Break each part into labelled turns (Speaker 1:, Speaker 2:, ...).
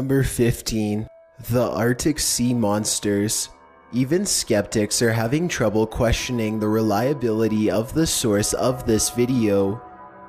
Speaker 1: Number 15. The Arctic Sea Monsters. Even skeptics are having trouble questioning the reliability of the source of this video.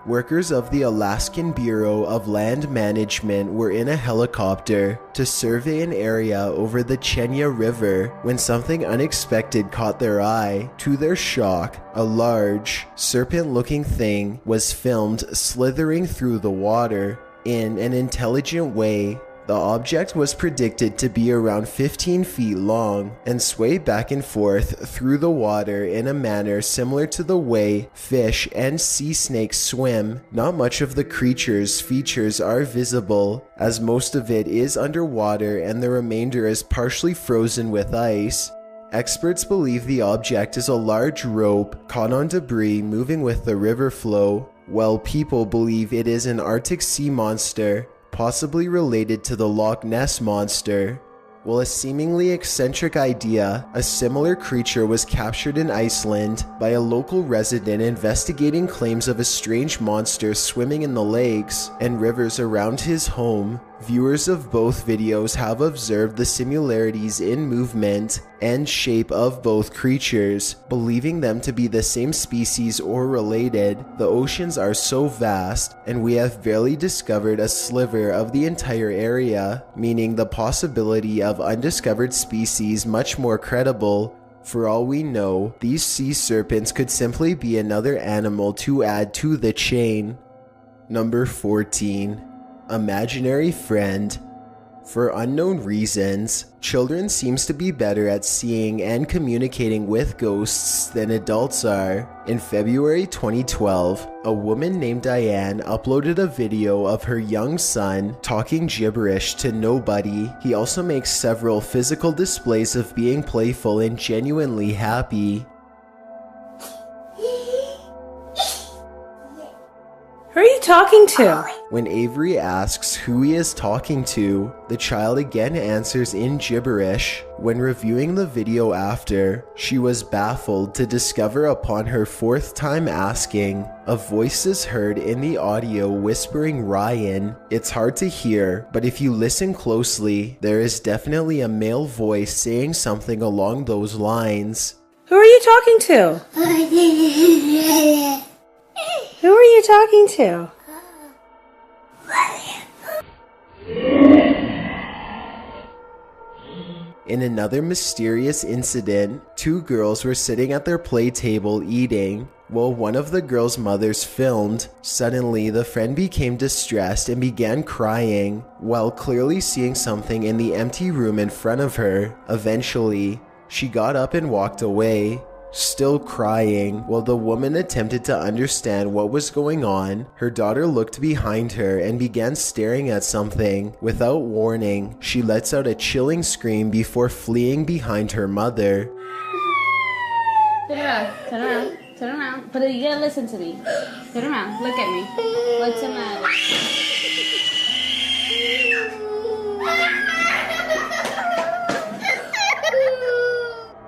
Speaker 1: Workers of the Alaskan Bureau of Land Management were in a helicopter to survey an area over the Chenya River when something unexpected caught their eye. To their shock, a large, serpent-looking thing was filmed slithering through the water. In an intelligent way, the object was predicted to be around 15 feet long and sway back and forth through the water in a manner similar to the way fish and sea snakes swim. Not much of the creature's features are visible, as most of it is underwater and the remainder is partially frozen with ice. Experts believe the object is a large rope caught on debris moving with the river flow, while people believe it is an Arctic sea monster, possibly related to the Loch Ness Monster. While a seemingly eccentric idea, a similar creature was captured in Iceland by a local resident investigating claims of a strange monster swimming in the lakes and rivers around his home. Viewers of both videos have observed the similarities in movement and shape of both creatures, believing them to be the same species or related. The oceans are so vast, and we have barely discovered a sliver of the entire area, meaning the possibility of undiscovered species much more credible. For all we know, these sea serpents could simply be another animal to add to the chain. Number 14. Imaginary friend. For unknown reasons, children seems to be better at seeing and communicating with ghosts than adults are. In February 2012, a woman named Diane uploaded a video of her young son talking gibberish to nobody. He also makes several physical displays of being playful and genuinely happy.
Speaker 2: Who are you talking to?
Speaker 1: When Avery asks who he is talking to, the child again answers in gibberish. When reviewing the video after, she was baffled to discover upon her fourth time asking, a voice is heard in the audio whispering Ryan. It's hard to hear, but if you listen closely, there is definitely a male voice saying something along those lines.
Speaker 2: Who are you talking to? Who are you talking to?
Speaker 1: In another mysterious incident, two girls were sitting at their play table eating. While one of the girls' mothers filmed, suddenly the friend became distressed and began crying, while clearly seeing something in the empty room in front of her. Eventually, she got up and walked away, still crying. While the woman attempted to understand what was going on, her daughter looked behind her and began staring at something. Without warning, she lets out a chilling scream before fleeing behind her mother.
Speaker 3: Turn around. But you gotta listen to me. Turn around, look at me. What's the matter?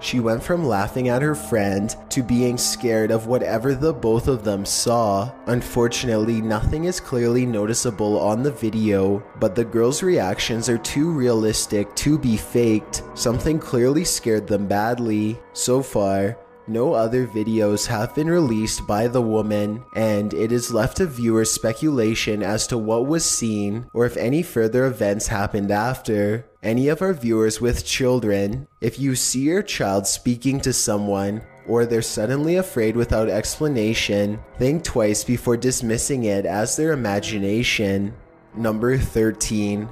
Speaker 1: She went from laughing at her friend to being scared of whatever the both of them saw. Unfortunately, nothing is clearly noticeable on the video, but the girls' reactions are too realistic to be faked. Something clearly scared them badly. So far, no other videos have been released by the woman, and it is left to viewers' speculation as to what was seen or if any further events happened after. Any of our viewers with children, if you see your child speaking to someone, or they're suddenly afraid without explanation, think twice before dismissing it as their imagination. Number 13.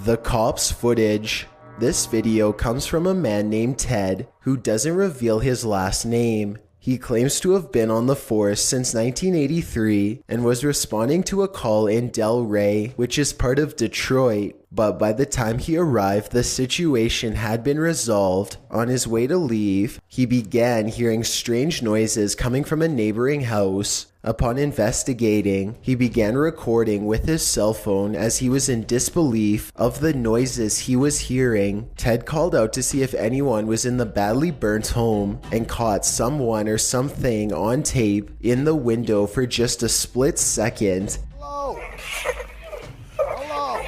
Speaker 1: The cops' footage. This video comes from a man named Ted who doesn't reveal his last name. He claims to have been on the force since 1983 and was responding to a call in Delray, which is part of Detroit. But by the time he arrived, the situation had been resolved. On his way to leave, he began hearing strange noises coming from a neighboring house. Upon investigating, he began recording with his cell phone as he was in disbelief of the noises he was hearing. Ted called out to see if anyone was in the badly burnt home and caught someone or something on tape in the window for just a split second.
Speaker 4: Hello? Hello?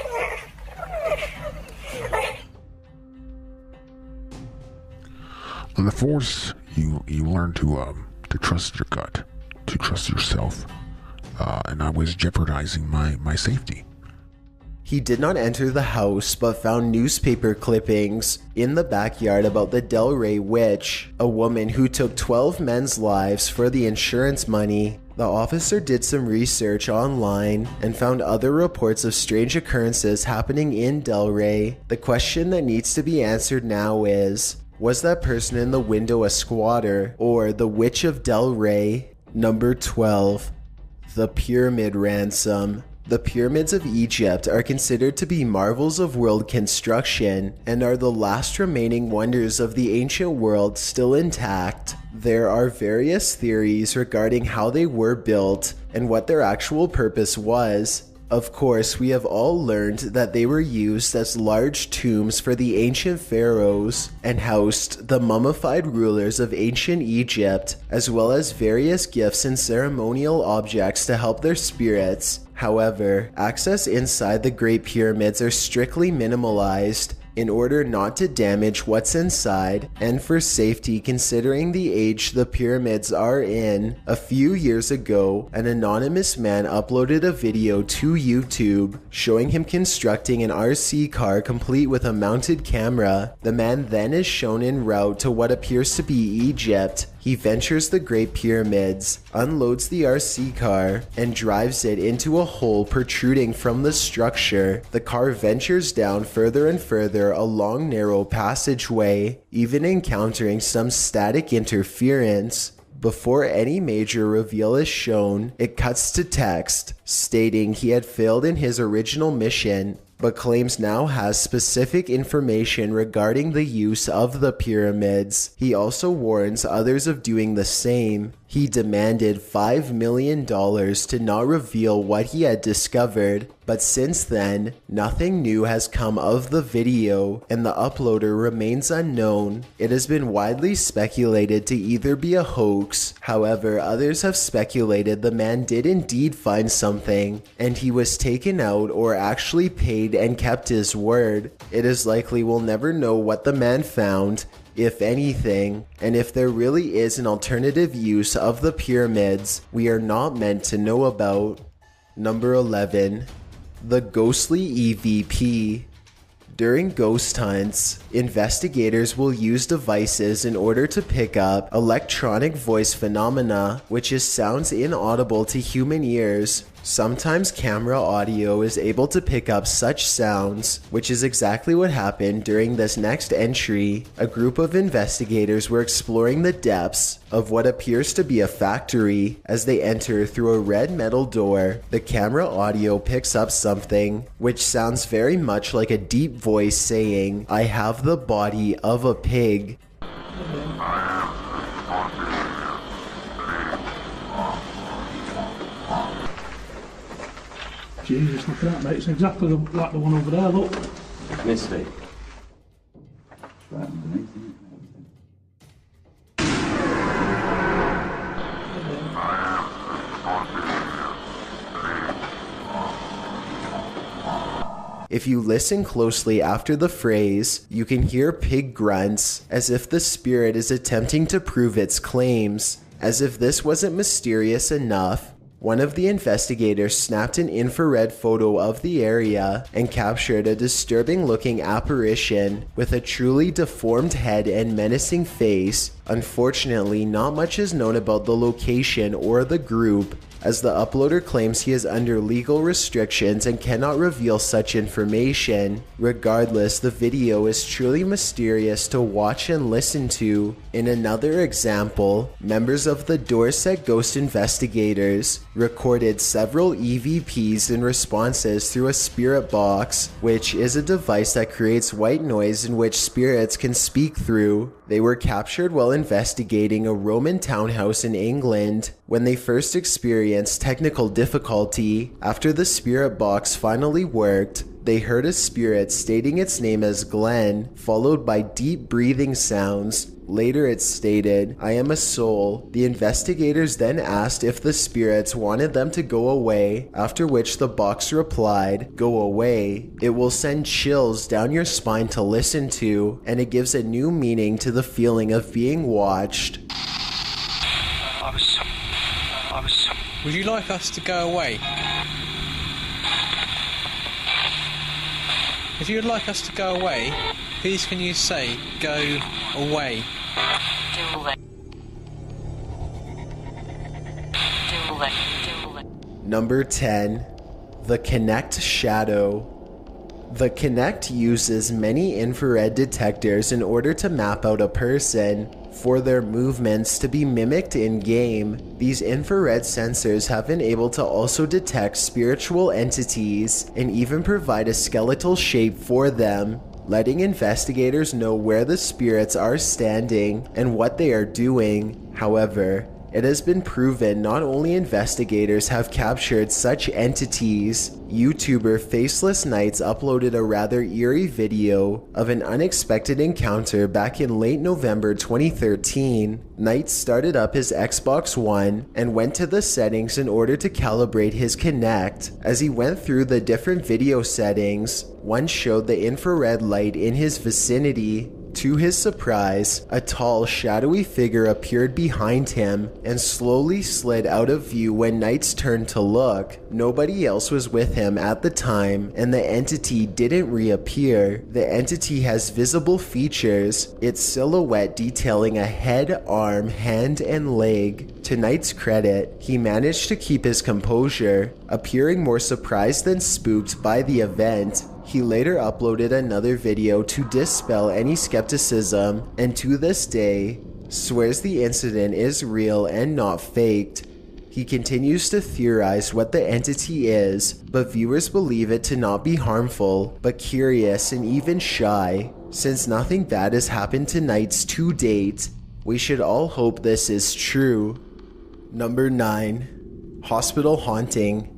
Speaker 4: In the Force, you learn to trust your gut, to trust yourself, and I was jeopardizing my safety.
Speaker 1: He did not enter the house, but found newspaper clippings in the backyard about the Del Rey witch, a woman who took 12 men's lives for the insurance money. The officer did some research online and found other reports of strange occurrences happening in Del Rey. The question that needs to be answered now is, was that person in the window a squatter or the Witch of Del Rey? Number 12. The Pyramid Ransom. The pyramids of Egypt are considered to be marvels of world construction and are the last remaining wonders of the ancient world still intact. There are various theories regarding how they were built and what their actual purpose was. Of course, we have all learned that they were used as large tombs for the ancient pharaohs and housed the mummified rulers of ancient Egypt, as well as various gifts and ceremonial objects to help their spirits. However, access inside the Great Pyramids are strictly minimalized in order not to damage what's inside and for safety considering the age the pyramids are in. A few years ago, an anonymous man uploaded a video to YouTube showing him constructing an RC car complete with a mounted camera. The man then is shown en route to what appears to be Egypt. He ventures the Great Pyramids, unloads the RC car, and drives it into a hole protruding from the structure. The car ventures down further and further along narrow passageway, even encountering some static interference. Before any major reveal is shown, it cuts to text stating he had failed in his original mission, but claims now has specific information regarding the use of the pyramids. He also warns others of doing the same. He demanded $5 million to not reveal what he had discovered, but since then, nothing new has come of the video and the uploader remains unknown. It has been widely speculated to either be a hoax, however others have speculated the man did indeed find something and he was taken out or actually paid and kept his word. It is likely we'll never know what the man found, if anything, and if there really is an alternative use of the pyramids we are not meant to know about. Number 11. The Ghostly EVP. During ghost hunts, investigators will use devices in order to pick up electronic voice phenomena, which is sounds inaudible to human ears. Sometimes camera audio is able to pick up such sounds, which is exactly what happened during this next entry. A group of investigators were exploring the depths of what appears to be a factory. As they enter through a red metal door, the camera audio picks up something, which sounds very much like a deep voice saying, "I have the body of a pig."
Speaker 5: Jesus, look at that, mate. It's exactly like the one over there, look.
Speaker 6: Misty. Right underneath, isn't it?
Speaker 1: If you listen closely after the phrase, you can hear pig grunts, as if the spirit is attempting to prove its claims. As if this wasn't mysterious enough, one of the investigators snapped an infrared photo of the area and captured a disturbing-looking apparition with a truly deformed head and menacing face. Unfortunately, not much is known about the location or the group, as the uploader claims he is under legal restrictions and cannot reveal such information. Regardless, the video is truly mysterious to watch and listen to. In another example, members of the Dorset Ghost Investigators recorded several EVPs and responses through a spirit box, which is a device that creates white noise in which spirits can speak through. They were captured while investigating a Roman townhouse in England. When they first experienced technical difficulty, after the spirit box finally worked, They heard a spirit stating its name as Glenn, followed by deep breathing sounds. Later it stated, "I am a soul." The investigators then asked if the spirits wanted them to go away, after which the box replied, "Go away. It will send chills down your spine to listen to, and it gives a new meaning to the feeling of being watched."
Speaker 7: Would you like us to go away? If you would like us to go away, please can you say, "Go away"?
Speaker 1: Number 10. The Kinect Shadow. The Kinect uses many infrared detectors in order to map out a person. For their movements to be mimicked in-game, these infrared sensors have been able to also detect spiritual entities and even provide a skeletal shape for them, letting investigators know where the spirits are standing and what they are doing. However, it has been proven not only investigators have captured such entities. YouTuber Faceless Knights uploaded a rather eerie video of an unexpected encounter back in late November 2013. Knights started up his Xbox One and went to the settings in order to calibrate his Kinect. As he went through the different video settings, one showed the infrared light in his vicinity. To his surprise, a tall, shadowy figure appeared behind him and slowly slid out of view when Knights turned to look. Nobody else was with him at the time, and the entity didn't reappear. The entity has visible features, its silhouette detailing a head, arm, hand, and leg. To Knight's credit, he managed to keep his composure, appearing more surprised than spooked by the event. He later uploaded another video to dispel any skepticism, and to this day, swears the incident is real and not faked. He continues to theorize what the entity is, but viewers believe it to not be harmful, but curious and even shy. Since nothing bad has happened to Knights to date, we should all hope this is true. Number 9. Hospital Haunting.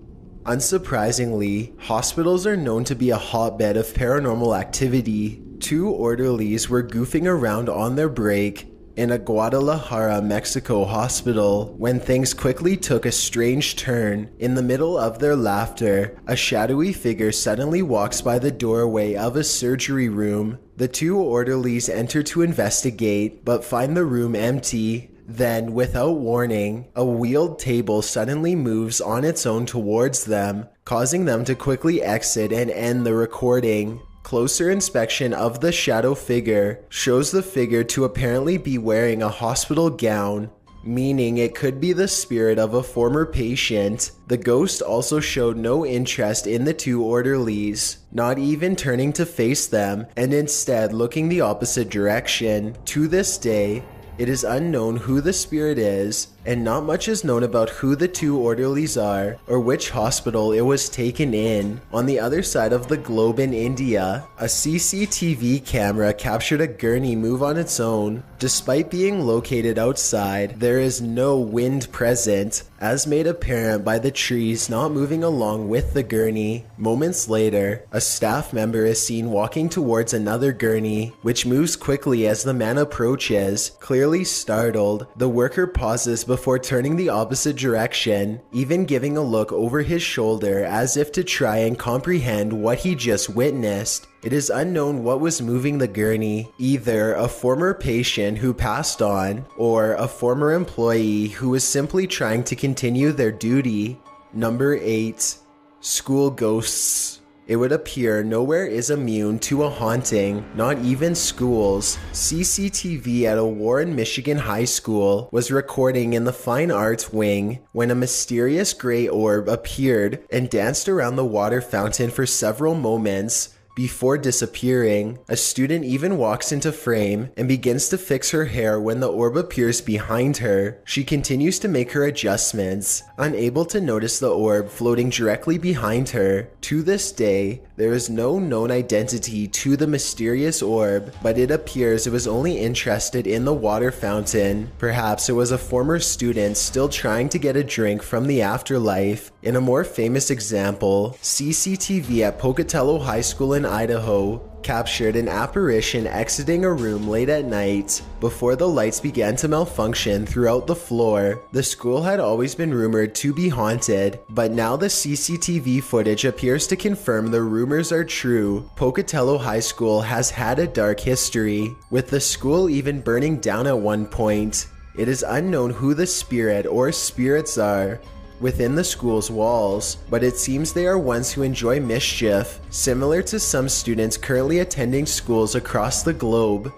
Speaker 1: Unsurprisingly, hospitals are known to be a hotbed of paranormal activity. 2 orderlies were goofing around on their break in a Guadalajara, Mexico hospital when things quickly took a strange turn. In the middle of their laughter, a shadowy figure suddenly walks by the doorway of a surgery room. The 2 orderlies enter to investigate, but find the room empty. Then, without warning, a wheeled table suddenly moves on its own towards them, causing them to quickly exit and end the recording. Closer inspection of the shadow figure shows the figure to apparently be wearing a hospital gown, meaning it could be the spirit of a former patient. The ghost also showed no interest in the 2 orderlies, not even turning to face them, and instead looking the opposite direction. To this day, it is unknown who the spirit is, and not much is known about who the 2 orderlies are or which hospital it was taken in. On the other side of the globe in India, a CCTV camera captured a gurney move on its own. Despite being located outside, there is no wind present, as made apparent by the trees not moving along with the gurney. Moments later, a staff member is seen walking towards another gurney, which moves quickly as the man approaches. Clearly startled, the worker pauses before turning the opposite direction, even giving a look over his shoulder as if to try and comprehend what he just witnessed. It is unknown what was moving the gurney, either a former patient who passed on, or a former employee who was simply trying to continue their duty. Number 8. School Ghosts. It would appear nowhere is immune to a haunting, not even schools. CCTV at a Warren, Michigan high school was recording in the fine arts wing when a mysterious gray orb appeared and danced around the water fountain for several moments before disappearing. A student even walks into frame and begins to fix her hair when the orb appears behind her. She continues to make her adjustments, unable to notice the orb floating directly behind her. To this day, There is no known identity to the mysterious orb, but it appears it was only interested in the water fountain. Perhaps it was a former student still trying to get a drink from the afterlife. In a more famous example, CCTV at Pocatello High School in Idaho captured an apparition exiting a room late at night before the lights began to malfunction throughout the floor. The school had always been rumored to be haunted, but now the CCTV footage appears to confirm the rumors are true. Pocatello High School has had a dark history, with the school even burning down at one point. It is unknown who the spirit or spirits are within the school's walls, but it seems they are ones who enjoy mischief, similar to some students currently attending schools across the globe.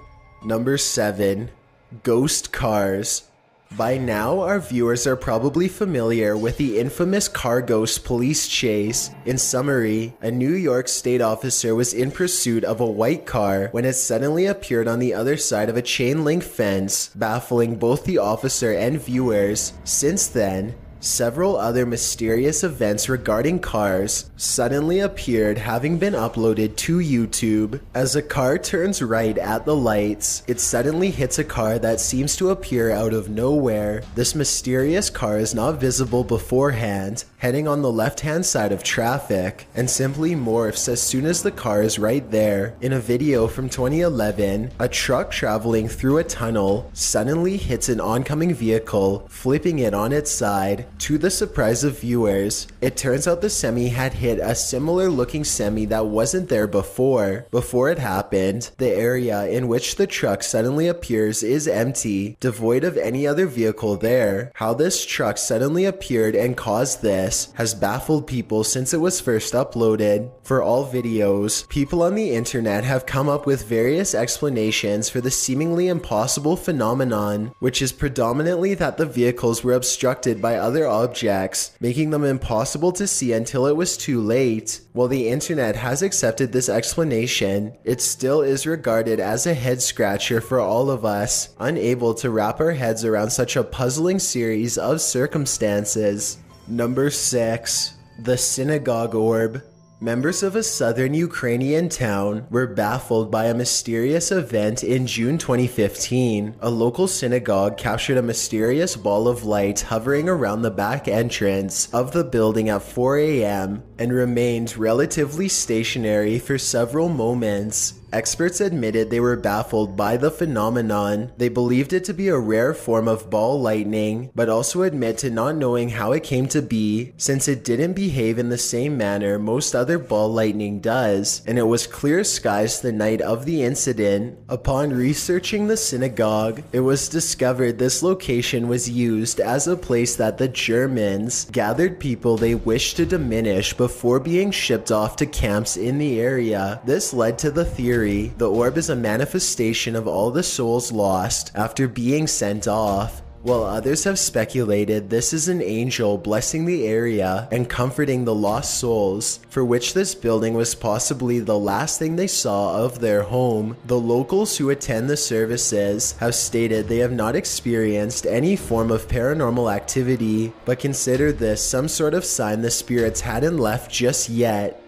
Speaker 1: Number 7. Ghost cars. By now, our viewers are probably familiar with the infamous car ghost police chase. In summary, a New York state officer was in pursuit of a white car when it suddenly appeared on the other side of a chain link fence, baffling both the officer and viewers. Since then, several other mysterious events regarding cars suddenly appeared, having been uploaded to YouTube. As a car turns right at the lights, it suddenly hits a car that seems to appear out of nowhere. This mysterious car is not visible beforehand, heading on the left-hand side of traffic, and simply morphs as soon as the car is right there. In a video from 2011, a truck traveling through a tunnel suddenly hits an oncoming vehicle, flipping it on its side. To the surprise of viewers, it turns out the semi had hit a similar looking semi that wasn't there before. Before it happened, the area in which the truck suddenly appears is empty, devoid of any other vehicle there. How this truck suddenly appeared and caused this has baffled people since it was first uploaded. For all videos, people on the internet have come up with various explanations for the seemingly impossible phenomenon, which is predominantly that the vehicles were obstructed by other objects, making them impossible to see until it was too late. While the internet has accepted this explanation, it still is regarded as a head scratcher for all of us, unable to wrap our heads around such a puzzling series of circumstances. Number 6. The synagogue orb. Members of a southern Ukrainian town were baffled by a mysterious event in June 2015. A local synagogue captured a mysterious ball of light hovering around the back entrance of the building at 4 a.m. and remained relatively stationary for several moments. Experts admitted they were baffled by the phenomenon. They believed it to be a rare form of ball lightning, but also admit to not knowing how it came to be, since it didn't behave in the same manner most other ball lightning does, and it was clear skies the night of the incident. Upon researching the synagogue, it was discovered this location was used as a place that the Germans gathered people they wished to diminish before being shipped off to camps in the area. This led to the theory the orb is a manifestation of all the souls lost after being sent off, while others have speculated this is an angel blessing the area and comforting the lost souls, for which this building was possibly the last thing they saw of their home. The locals who attend the services have stated they have not experienced any form of paranormal activity, but consider this some sort of sign the spirits hadn't left just yet.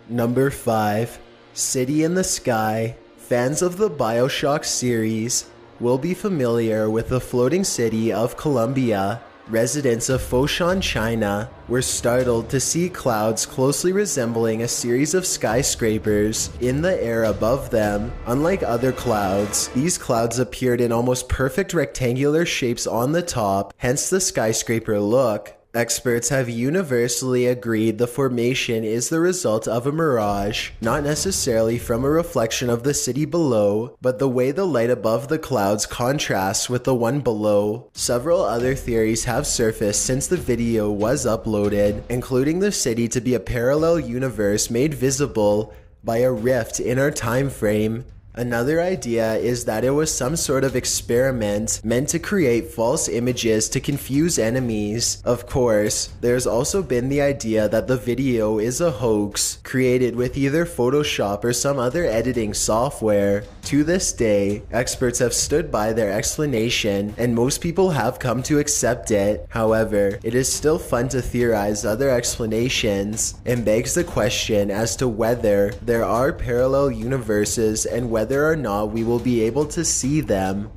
Speaker 1: Number 5. City in the Sky. Fans of the BioShock series will be familiar with the floating city of Columbia. Residents of Foshan, China were startled to see clouds closely resembling a series of skyscrapers in the air above them. Unlike other clouds, these clouds appeared in almost perfect rectangular shapes on the top, hence the skyscraper look. Experts have universally agreed the formation is the result of a mirage, not necessarily from a reflection of the city below, but the way the light above the clouds contrasts with the one below. Several other theories have surfaced since the video was uploaded, including the city to be a parallel universe made visible by a rift in our time frame. Another idea is that it was some sort of experiment meant to create false images to confuse enemies. Of course, there's also been the idea that the video is a hoax, created with either Photoshop or some other editing software. To this day, experts have stood by their explanation and most people have come to accept it. However, it is still fun to theorize other explanations and begs the question as to whether there are parallel universes and whether or not we will be able to see them.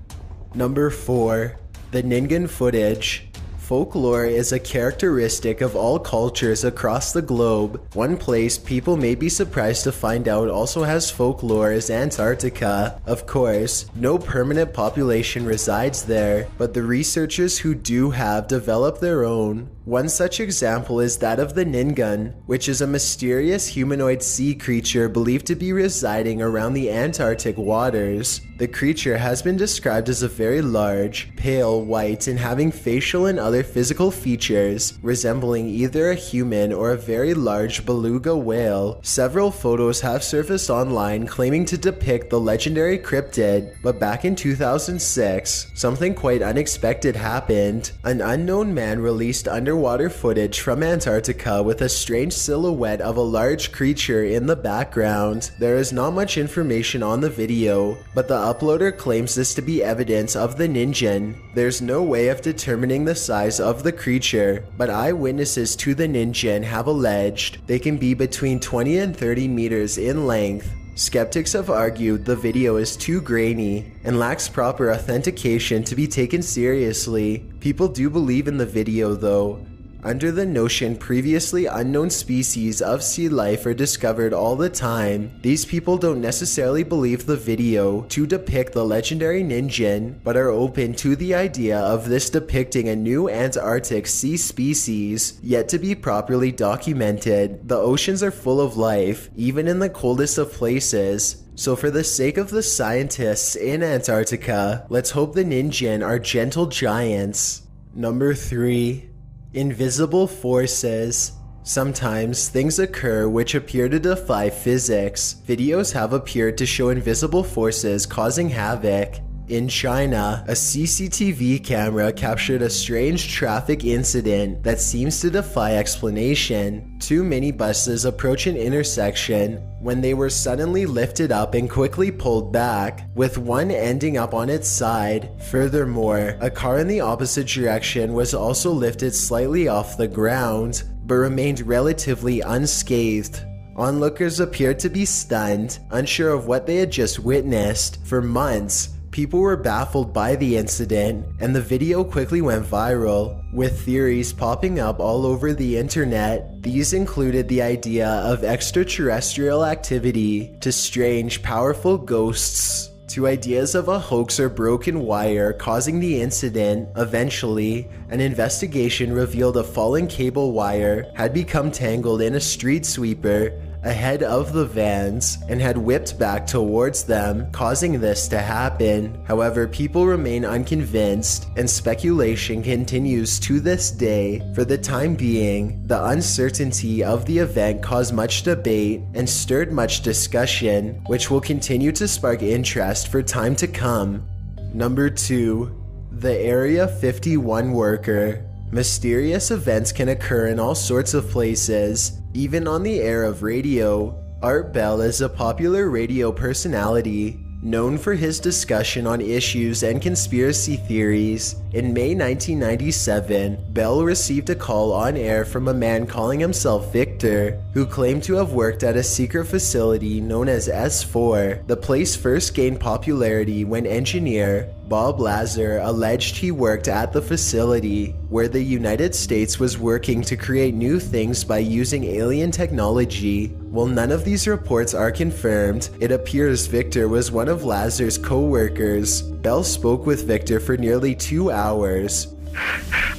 Speaker 1: Number 4. The Ningen footage. Folklore is a characteristic of all cultures across the globe. One place people may be surprised to find out also has folklore is Antarctica. Of course, no permanent population resides there, but the researchers who do have developed their own. One such example is that of the Ningen, which is a mysterious humanoid sea creature believed to be residing around the Antarctic waters. The creature has been described as a very large, pale white and having facial and other physical features resembling either a human or a very large beluga whale. Several photos have surfaced online claiming to depict the legendary cryptid, but back in 2006, something quite unexpected happened. An unknown man released underwater footage from Antarctica with a strange silhouette of a large creature in the background. There is not much information on the video, but the uploader claims this to be evidence of the Ningen. There's no way of determining the size of the creature, but eyewitnesses to the Ningen have alleged they can be between 20 and 30 meters in length. Skeptics have argued the video is too grainy and lacks proper authentication to be taken seriously. People do believe in the video though, under the notion previously unknown species of sea life are discovered all the time. These people don't necessarily believe the video to depict the legendary Ningen, but are open to the idea of this depicting a new Antarctic sea species yet to be properly documented. The oceans are full of life, even in the coldest of places. So for the sake of the scientists in Antarctica, let's hope the Ningen are gentle giants. Number 3. Invisible forces. Sometimes things occur which appear to defy physics. Videos have appeared to show invisible forces causing havoc. In China, a CCTV camera captured a strange traffic incident that seems to defy explanation. Two minibuses approach an intersection when they were suddenly lifted up and quickly pulled back, with one ending up on its side. Furthermore, a car in the opposite direction was also lifted slightly off the ground, but remained relatively unscathed. Onlookers appeared to be stunned, unsure of what they had just witnessed. For months, people were baffled by the incident, and the video quickly went viral, with theories popping up all over the internet. These included the idea of extraterrestrial activity, to strange, powerful ghosts, to ideas of a hoax or broken wire causing the incident. Eventually, an investigation revealed a fallen cable wire had become tangled in a street sweeper ahead of the vans and had whipped back towards them, causing this to happen. However, people remain unconvinced and speculation continues to this day. For the time being, the uncertainty of the event caused much debate and stirred much discussion, which will continue to spark interest for time to come. Number 2. The Area 51 worker. Mysterious events can occur in all sorts of places, even on the air of radio. Art Bell is a popular radio personality, known for his discussion on issues and conspiracy theories. In May 1997, Bell received a call on air from a man calling himself Victor, who claimed to have worked at a secret facility known as S4. The place first gained popularity when engineer Bob Lazar alleged he worked at the facility, where the United States was working to create new things by using alien technology. While none of these reports are confirmed, it appears Victor was one of Lazar's co-workers. Bell spoke with Victor for nearly 2 hours.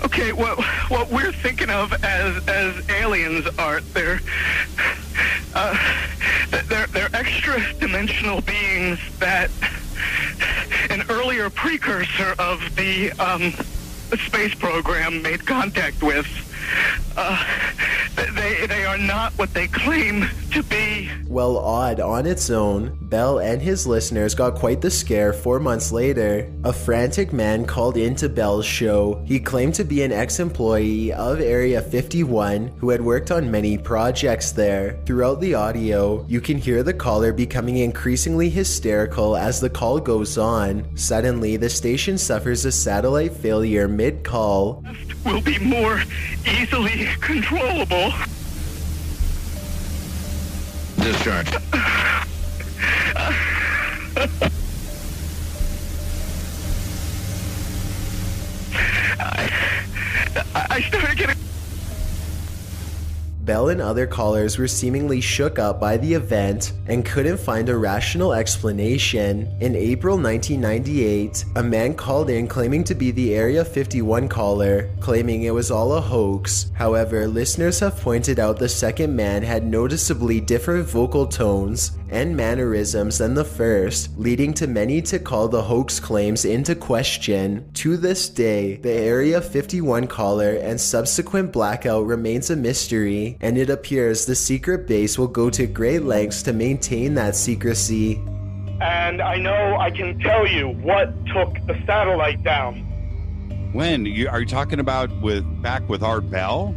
Speaker 8: Okay, what we're thinking of as aliens, Art, they're extra-dimensional beings that an earlier precursor of the space program made contact with. They are not what they claim to be?
Speaker 1: Well, odd on its own, Bell and his listeners got quite the scare 4 months later. A frantic man called into Bell's show. He claimed to be an ex-employee of Area 51 who had worked on many projects there. Throughout the audio, you can hear the caller becoming increasingly hysterical as the call goes on. Suddenly, the station suffers a satellite failure mid-call.
Speaker 8: Will be more easily controllable.
Speaker 4: Discharge.
Speaker 8: I started getting...
Speaker 1: Bell and other callers were seemingly shook up by the event and couldn't find a rational explanation. In April 1998, a man called in claiming to be the Area 51 caller, claiming it was all a hoax. However, listeners have pointed out the second man had noticeably different vocal tones and mannerisms than the first, leading to many to call the hoax claims into question. To this day, the Area 51 caller and subsequent blackout remains a mystery, and it appears the secret base will go to great lengths to maintain that secrecy.
Speaker 8: And I know I can tell you what took the satellite down.
Speaker 9: When? Are you talking about back with Art Bell?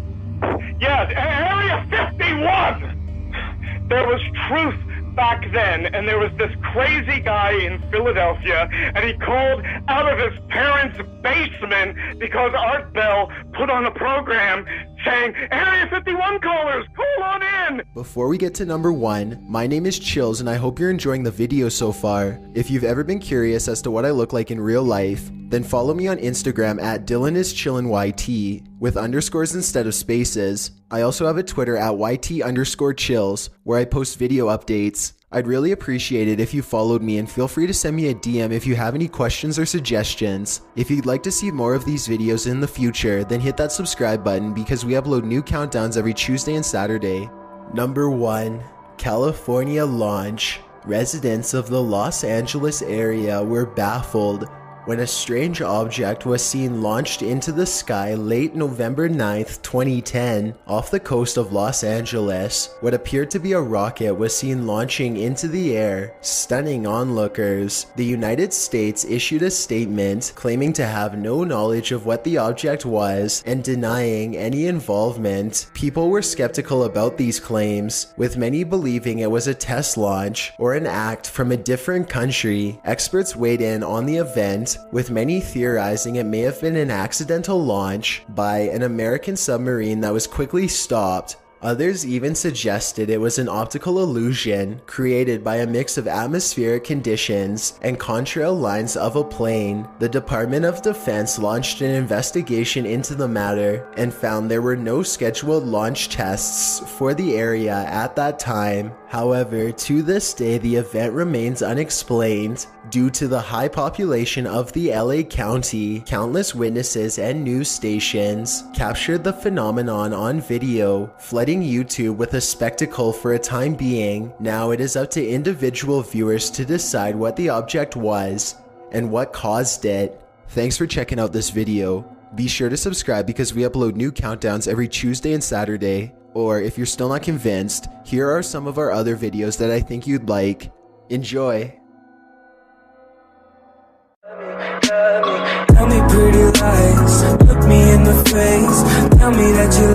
Speaker 8: Yes, Area 51! There was truth back then, and there was this crazy guy in Philadelphia, and he called out of his parents' basement because Art Bell put on a program saying, Area 51 callers, call on in!
Speaker 1: Before we get to number 1, my name is Chills and I hope you're enjoying the video so far. If you've ever been curious as to what I look like in real life, then follow me on Instagram at DylanIsChillinYT with underscores instead of spaces. I also have a Twitter at YT_chills where I post video updates. I'd really appreciate it if you followed me, and feel free to send me a DM if you have any questions or suggestions. If you'd like to see more of these videos in the future, then hit that subscribe button because we upload new countdowns every Tuesday and Saturday. Number 1. California launch. Residents of the Los Angeles area were baffled when a strange object was seen launched into the sky late November 9th, 2010, off the coast of Los Angeles. What appeared to be a rocket was seen launching into the air, stunning onlookers. The United States issued a statement claiming to have no knowledge of what the object was and denying any involvement. People were skeptical about these claims, with many believing it was a test launch or an act from a different country. Experts weighed in on the event, with many theorizing it may have been an accidental launch by an American submarine that was quickly stopped. Others even suggested it was an optical illusion created by a mix of atmospheric conditions and contrail lines of a plane. The Department of Defense launched an investigation into the matter and found there were no scheduled launch tests for the area at that time. However, to this day, the event remains unexplained. Due to the high population of the LA County, countless witnesses and news stations captured the phenomenon on video, flooding YouTube with a spectacle for a time being. Now it is up to individual viewers to decide what the object was and what caused it. Thanks for checking out this video. Be sure to subscribe because we upload new countdowns every Tuesday and Saturday. Or if you're still not convinced, here are some of our other videos that I think you'd like. Enjoy!
Speaker 10: Tell me pretty lies, look me in the face, tell me that you